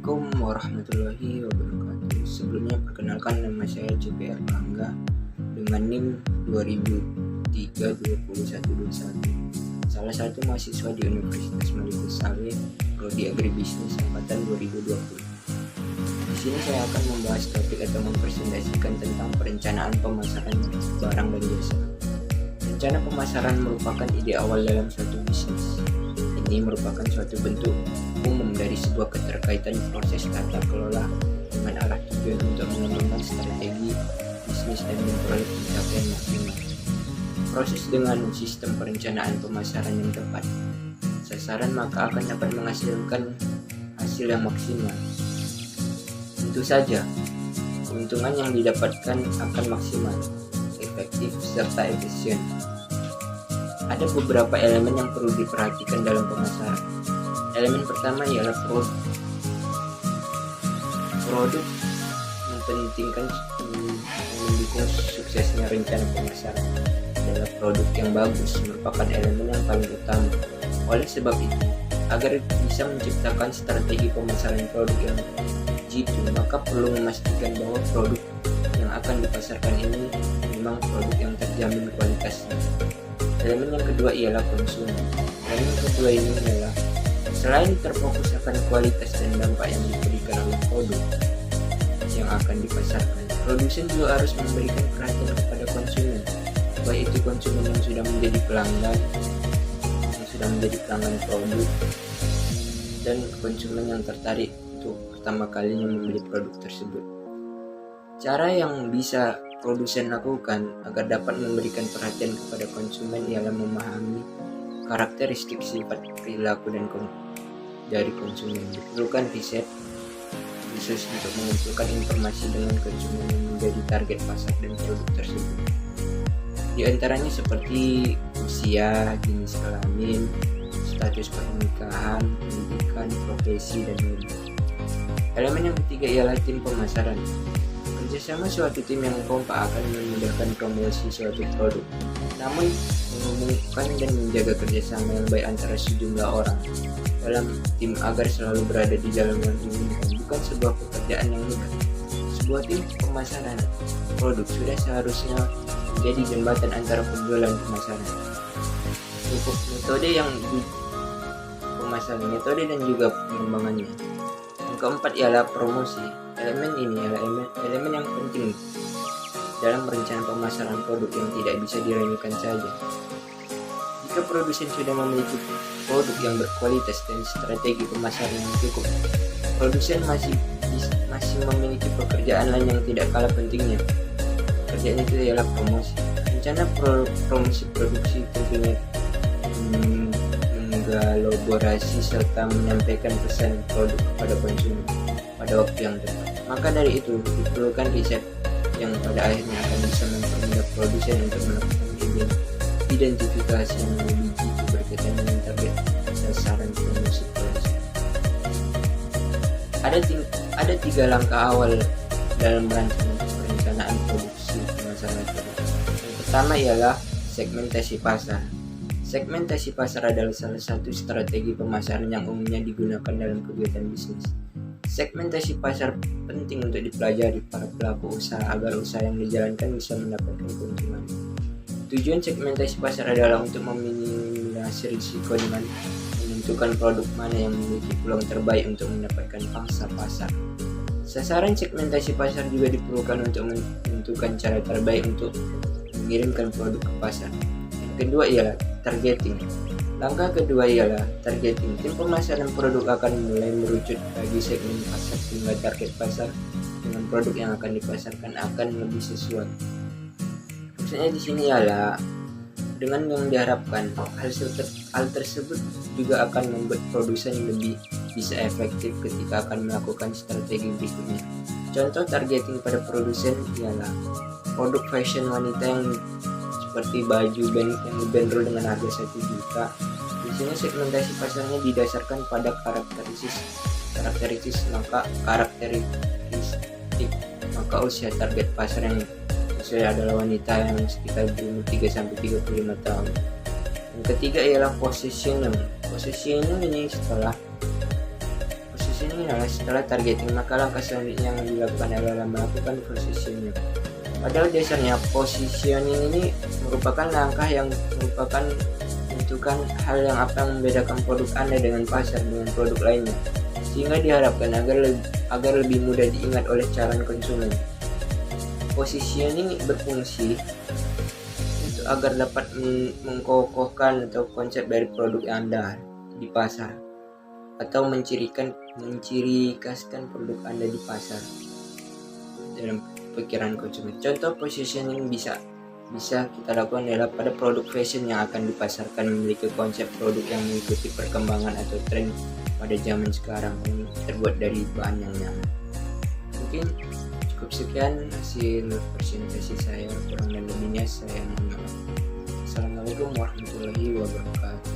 Assalamualaikum warahmatullahi wabarakatuh. Sebelumnya perkenalkan, nama saya CPR Erlangga dengan NIM 2003-20121. Salah satu mahasiswa di Universitas Malikus Saleh, Prodi Agribisnis angkatan 2020. Di sini saya akan membahas topik atau mempresentasikan tentang perencanaan pemasaran barang dan jasa. Rencana pemasaran merupakan ide awal dalam suatu bisnis. Ini merupakan suatu bentuk umum dari sebuah keterkaitan proses tata kelola dengan arah tujuan untuk mengembangkan strategi bisnis dan memperoleh pencapaian maksimal. Proses dengan sistem perencanaan pemasaran yang tepat sasaran maka akan dapat menghasilkan hasil yang maksimal. Tentu saja, keuntungan yang didapatkan akan maksimal, efektif, serta efisien. Ada beberapa elemen yang perlu diperhatikan dalam pemasaran. Elemen pertama ialah produk. Produk mempentingkan mendukung suksesnya rencana pemasaran. Adalah produk yang bagus merupakan elemen yang paling utama. Oleh sebab itu, agar bisa menciptakan strategi pemasaran produk yang jitu, maka perlu memastikan bahwa produk yang akan dipasarkan ini memang produk yang terjamin kualitasnya. Elemen yang kedua ialah konsumen. Elemen kedua ini adalah selain terfokus akan kualitas dan dampak yang diberikan oleh produk yang akan dipasarkan, produsen juga harus memberikan perhatian kepada konsumen, baik itu konsumen yang sudah menjadi pelanggan produk, dan konsumen yang tertarik untuk pertama kalinya membeli produk tersebut. Cara yang bisa produsen lakukan agar dapat memberikan perhatian kepada konsumen ialah memahami karakteristik sifat perilaku dari konsumen. Diperlukan riset khusus untuk mengumpulkan informasi dengan konsumen yang menjadi target pasar dan produk tersebut. Di antaranya seperti usia, jenis kelamin, status pernikahan, pendidikan, profesi, dan lain-lain. Elemen yang ketiga ialah tim pemasaran. Kerjasama suatu tim yang kompak akan memudahkan promosi suatu produk. Namun, menghubungkan dan menjaga kerjasama yang baik antara sejumlah orang dalam tim agar selalu berada di dalam yang diinginkan bukan sebuah pekerjaan yang mudah. Sebuah tim pemasaran produk sudah seharusnya menjadi jembatan antara penjual dan pemasaran. Untuk metode dan juga pengembangannya. Yang keempat ialah promosi. Elemen ini adalah elemen yang penting dalam rencana pemasaran produk yang tidak bisa diremehkan saja. Jika produsen sudah memiliki produk yang berkualitas dan strategi pemasaran yang cukup, produsen masih memiliki pekerjaan lain yang tidak kalah pentingnya. Pekerjaan itu ialah promosi. Rencana promosi produksi tentunya mengelaborasi serta menyampaikan pesan produk kepada konsumen pada waktu yang tepat. Maka dari itu diperlukan riset yang pada akhirnya akan bisa mempermudah produsen untuk melakukan identifikasi yang lebih jitu berkaitan dengan target sasaran promosi produksi. Ada 3 langkah awal dalam perencanaan produksi pemasaran produk. Yang pertama ialah segmentasi pasar. Segmentasi pasar adalah salah satu strategi pemasaran yang umumnya digunakan dalam kegiatan bisnis. Segmentasi pasar penting untuk dipelajari para pelaku usaha agar usaha yang dijalankan bisa mendapatkan keuntungan. Tujuan segmentasi pasar adalah untuk meminimalisasi risiko dengan menentukan produk mana yang memiliki peluang terbaik untuk mendapatkan pangsa pasar. Sasaran segmentasi pasar juga diperlukan untuk menentukan cara terbaik untuk mengirimkan produk ke pasar. Yang kedua ialah targeting. Langkah kedua ialah targeting. Tim pemasaran produk akan mulai merucut bagi segmen pasar sehingga target pasar dengan produk yang akan dipasarkan akan lebih sesuai. Maksudnya di sini ialah dengan yang diharapkan hal tersebut juga akan membuat produsen lebih bisa efektif ketika akan melakukan strategi berikutnya. Contoh targeting pada produsen ialah produk fashion wanita yang seperti baju yang dibanderol dengan harga 1 juta. Di sini segmentasi pasarnya didasarkan pada karakteristik maka usia target pasar yang sesuai adalah wanita yang sekitar berumur 3-35 tahun. Yang ketiga ialah positioning. Positioning adalah setelah targeting, maka langkah selanjutnya yang dilakukan adalah melakukan positioning. Padahal dasarnya positioning ini merupakan langkah yang merupakan menentukan hal yang membedakan produk Anda dengan pasar dengan produk lainnya, sehingga diharapkan agar lebih mudah diingat oleh calon konsumen. Positioning berfungsi untuk agar dapat mengkokohkan atau konsep dari produk Anda di pasar, atau menciri-khaskan produk Anda di pasar dalam pikiran konsumen. Contoh positioning bisa kita lakukan adalah pada produk fashion yang akan dipasarkan memiliki konsep produk yang mengikuti perkembangan atau tren pada zaman sekarang yang terbuat dari bahan yang nyaman. Mungkin cukup sekian hasil presentasi saya, kurang dan lebihnya saya mohon maaf. Assalamualaikum warahmatullahi wabarakatuh.